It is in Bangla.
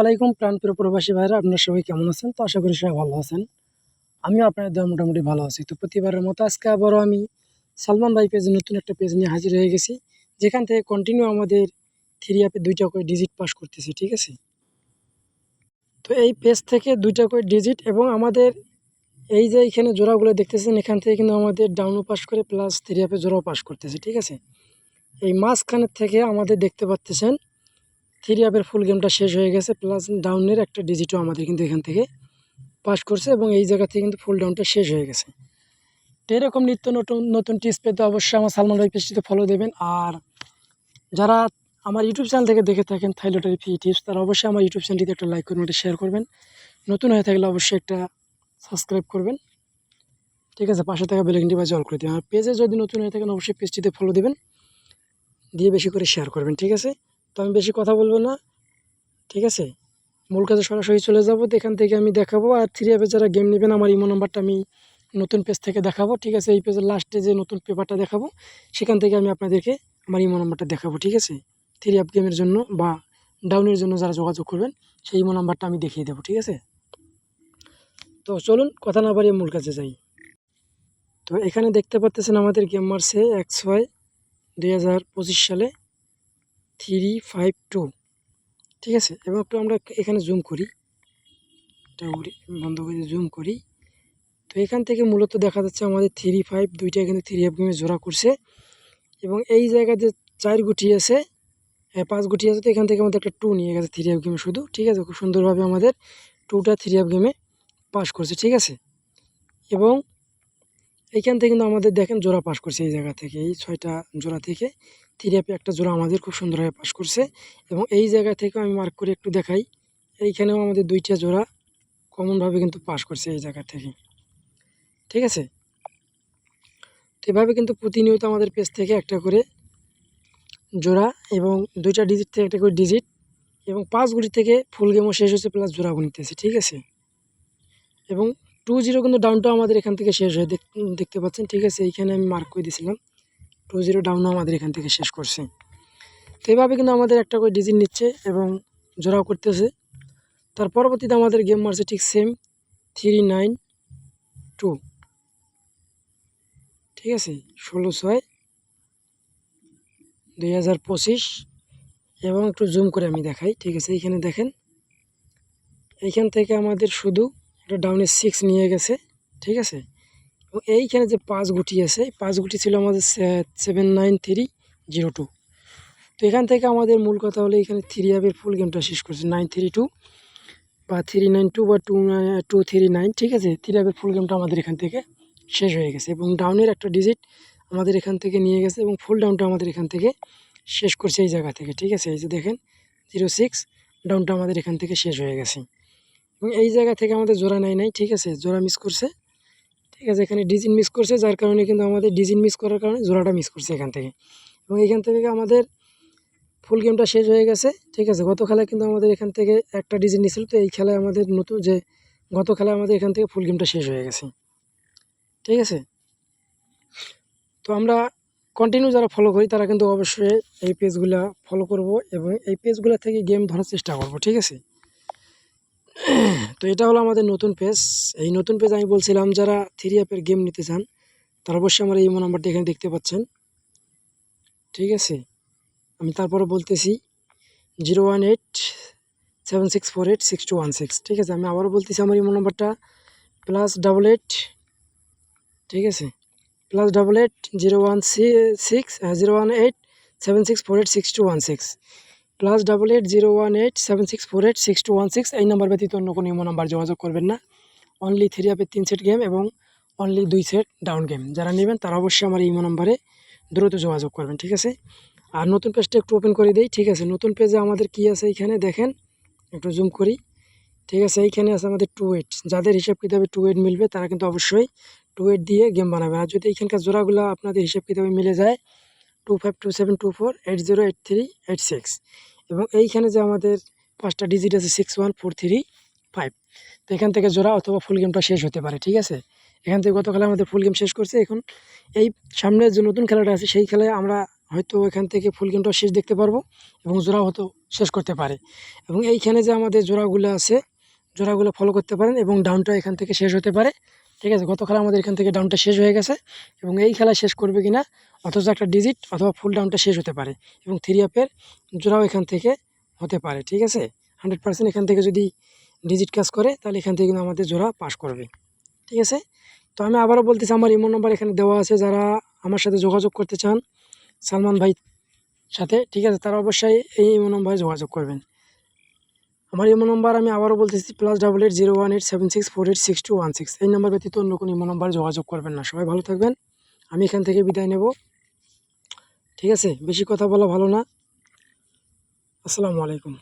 আলাইকুম প্রাণপ্রিয় প্রবাসী ভাইরা, আপনারা সবাই কেমন আছেন? তো আশা করি সবাই ভালো আছেন। আমিও আপনাদের দোয়ায় মোটামুটি ভালো আছি। তো প্রতিবারের মতো আজকে আবারও আমি সালমান ভাই পেজে নতুন একটা পেজ নিয়ে হাজির হয়ে গেছি, যেখান থেকে কন্টিনিউ আমাদের থ্রি অ্যাপে 2টা করে ডিজিট পাস করতেছি, ঠিক আছে? তো এই পেজ থেকে 2টা করে ডিজিট এবং আমাদের এই যে এইখানে জোড়াগুলো দেখতেছেন, এখান থেকে কিন্তু আমাদের ডাউনও পাস করে প্লাস থ্রি অ্যাপে জোড়াও পাস করতেছে, ঠিক আছে? এই মাঝখানের থেকে আমাদের দেখতে পাচ্তেছেন থ্রি অ্যাপের ফুল গেমটা শেষ হয়ে গেছে, প্লাস ডাউনের একটা ডিজিটও আমাদের কিন্তু এখান থেকে পাস করছে এবং এই জায়গা থেকে কিন্তু ফুল ডাউনটা শেষ হয়ে গেছে। তো এরকম নিত্য নতুন নতুন টিপস পেতে অবশ্যই আমার সালমান ভাই পেজটিতে ফলো দেবেন। আর যারা আমার ইউটিউব চ্যানেল থেকে দেখে থাকেন থাই লটারি ফি টিপস, তারা অবশ্যই আমার ইউটিউব চ্যানেলটিতে একটা লাইক করবেন, একটা শেয়ার করবেন। নতুন হয়ে থাকলে অবশ্যই একটা সাবস্ক্রাইব করবেন, ঠিক আছে? পাশে থাকা বেল আইকনটি বাজিয়ে অল করে দেবেন। আর পেজে যদি নতুন হয়ে থাকেন অবশ্যই পেজটিতে ফলো দেবেন, দিয়ে বেশি করে শেয়ার করবেন, ঠিক আছে? তো আমি বেশি কথা বলবো না, ঠিক আছে? মূল কাজে সরাসরি চলে যাব। এখান থেকে আমি দেখাবো। আর থ্রি অ্যাপে যারা গেম নেবেন, আমার ইমো নাম্বারটা আমি নতুন পেজ থেকে দেখাবো, ঠিক আছে? এই পেজের লাস্টে যে নতুন পেপারটা দেখাবো, সেখান থেকে আমি আপনাদেরকে আমার ইমো নাম্বারটা দেখাবো, ঠিক আছে? থ্রি অ্যাপ গেমের জন্য বা ডাউনের জন্য যারা যোগাযোগ করবেন, সেই ইমো নাম্বারটা আমি দেখিয়ে দেবো, ঠিক আছে? তো চলুন কথা না বাড়িয়ে মূল কাজে যাই। তো এখানে দেখতে পাচ্ছেন আমাদের গেম মারছে 1/6/2025 সালে 352, ঠিক আছে? এবং একটু আমরা এখানে জুম করি, এটা বন্ধ করে জুম করি। তো এখান থেকে মূলত দেখা যাচ্ছে আমাদের 3-5 দুইটা কিন্তু থ্রি অ্যাপ গেমে জোড়া করছে এবং এই জায়গাতে 4 গুটি আছে, 5 গুটি আছে। তো এখান থেকে আমাদের একটা 2 নিয়ে গেছে থ্রি অ্যাপ গেমে শুধু, ঠিক আছে? খুব সুন্দরভাবে আমাদের 2টা থ্রি অ্যাপ গেমে পাস করছে, ঠিক আছে? এবং এইখান থেকে কিন্তু আমাদের দেখেন জোড়া পাস করছে এই জায়গা থেকে, এই 6টা জোড়া থেকে থ্রি অ্যাপে একটা জোড়া আমাদের খুব সুন্দরভাবে পাস করছে। এবং এই জায়গা থেকে আমি মার্ক করে একটু দেখাই, এইখানেও আমাদের 2টা জোড়া কমনভাবে কিন্তু পাস করছে এই জায়গা থেকে, ঠিক আছে? তো এভাবে কিন্তু প্রতিনিয়ত আমাদের পেজ থেকে একটা করে জোড়া এবং 2টা ডিজিট থেকে একটা করে ডিজিট এবং 5 গুটি থেকে ফুল গেমও শেষ হচ্ছে, প্লাস জোড়া গুনিতেছে, ঠিক আছে? এবং 2-0 কিন্তু ডাউনটাও আমাদের এখান থেকে শেষ হয়ে দেখতে পাচ্ছেন, ঠিক আছে? এইখানে আমি মার্ক করে দিয়েছিলাম, 2-0 ডাউনও আমাদের এখান থেকে শেষ করছে। তো এভাবে কিন্তু আমাদের একটা করে ডিজিট নিচ্ছে এবং জোড়াও করতেছে। তার পরবর্তীতে আমাদের গেম মারছে ঠিক সেম 392, ঠিক আছে? 16/6/2025 এবং একটু জুম করে আমি দেখাই, ঠিক আছে? এইখানে দেখেন, এইখান থেকে আমাদের শুধু একটা ডাউনের 6 নিয়ে গেছে, ঠিক আছে? এবং এইখানে যে 5 গুটি আছে, 5 গুটি ছিল আমাদের 79302। তো এখান থেকে আমাদের মূল কথা হলো এখানে থ্রি অ্যাপের ফুল গেমটা শেষ করছে 932 বা 392 বা 239, ঠিক আছে? থ্রি অ্যাপের ফুল গেমটা আমাদের এখান থেকে শেষ হয়ে গেছে এবং ডাউনের একটা ডিজিট আমাদের এখান থেকে নিয়ে গেছে এবং ফুল ডাউনটা আমাদের এখান থেকে শেষ করছে এই জায়গা থেকে, ঠিক আছে? এই যে দেখেন 06 ডাউনটা আমাদের এখান থেকে শেষ হয়ে গেছে এবং এই জায়গা থেকে আমাদের জোড়া নাই, ঠিক আছে? জোড়া মিস করছে, ঠিক আছে? এখানে ডিজিট মিস করছে, যার কারণে কিন্তু আমাদের ডিজিট মিস করার কারণে জোড়াটা মিস করছে এখান থেকে এবং এখান থেকে আমাদের ফুল গেমটা শেষ হয়ে গেছে, ঠিক আছে? গত খেলায় কিন্তু আমাদের এখান থেকে একটা ডিজিট নিয়েছিল, তো এই খেলায় আমাদের নতুন যে গত খেলায় আমাদের এখান থেকে ফুল গেমটা শেষ হয়ে গেছে, ঠিক আছে? তো আমরা কন্টিনিউ যারা ফলো করি তারা কিন্তু অবশ্যই এই পেজগুলো ফলো করব এবং এই পেজগুলো থেকে গেম ধরার চেষ্টা করব, ঠিক আছে? তো এটা হলো আমাদের নতুন পেজ। এই নতুন পেজ আমি বলছিলাম যারা থ্রি অ্যাপের গেম নিতে চান তারা অবশ্যই আমার এই ইমো নাম্বারটা এখানে দেখতে পাচ্ছেন, ঠিক আছে? আমি তারপরে বলতেছি 01876486216, ঠিক আছে? আমি আবারও বলতেছি আমার ইমো নাম্বারটা +88, ঠিক আছে? +88 01876486216 +88 01876486216। এই নাম্বার ব্যতীত অন্য কোনো ইমো নাম্বার যোগাযোগ করবেন না। অনলি থ্রি অ্যাপের 3 সেট গেম এবং অনলি 2 সেট ডাউন গেম যারা নেবেন তারা অবশ্যই আমার ইমো নাম্বারে দ্রুত যোগাযোগ করবেন, ঠিক আছে? আর নতুন পেজটা একটু ওপেন করে দিই, ঠিক আছে? নতুন পেজে আমাদের কি আছে এইখানে দেখেন, একটু জুম করি, ঠিক আছে? এইখানে আছে আমাদের 2-8, যাদের হিসাব কিতাবে 2-8 মিলবে তারা কিন্তু অবশ্যই 2-8 দিয়ে গেম বানাবে। আর যদি এইখানকার জোড়াগুলো আপনাদের হিসাব কিতাবে মিলে যায় 252724808386 এবং এইখানে যে আমাদের 5টা ডিজিট আছে 61435, তো এখান থেকে জোড়া অথবা ফুল গেমটা শেষ হতে পারে, ঠিক আছে? এখান থেকে গত খেলায় আমাদের ফুল গেম শেষ করছে। এখন এই সামনের যে নতুন খেলাটা আছে সেই খেলায় আমরা হয়তো এখান থেকে ফুল গেমটাও শেষ দেখতে পারবো এবং জোড়াও হয়তো শেষ করতে পারে। এবং এইখানে যে আমাদের জোড়াগুলো আছে, জোড়াগুলো ফলো করতে পারেন এবং ডাউনটা এখান থেকে শেষ হতে পারে। ঠিক আছে, গত খেলা আমাদের এখান থেকে ডাউনটা শেষ হয়ে গেছে এবং এই খেলা শেষ করবে কিনা, অথচ একটা ডিজিট অথবা ফুল ডাউনটা শেষ হতে পারে এবং 3 আপের জোড়াও এখান থেকে হতে পারে। ঠিক আছে, 100% এখান থেকে যদি ডিজিট কাজ করে তাহলে এখান থেকে কিন্তু আমাদের জোড়া পাস করবে। ঠিক আছে, তো আমি আবারও বলতেছি, আমার ইমো নাম্বার এখানে দেওয়া আছে। যারা আমার সাথে যোগাযোগ করতে চান সালমান ভাই সাথে, ঠিক আছে, তারা অবশ্যই এই ইমো নাম্বারে যোগাযোগ করবেন। আমার ইমো নাম্বার আমি আবারও বলতেছি, +8801876486 এই নাম্বার ব্যতীত অন্য কোনো ইমো নাম্বারে যোগাযোগ করবেন না। সবাই ভালো থাকবেন, আমি এখান থেকে বিদায় নেব। ঠিক আছে, বেশি কথা বলা ভালো না। আসসালামু আলাইকুম।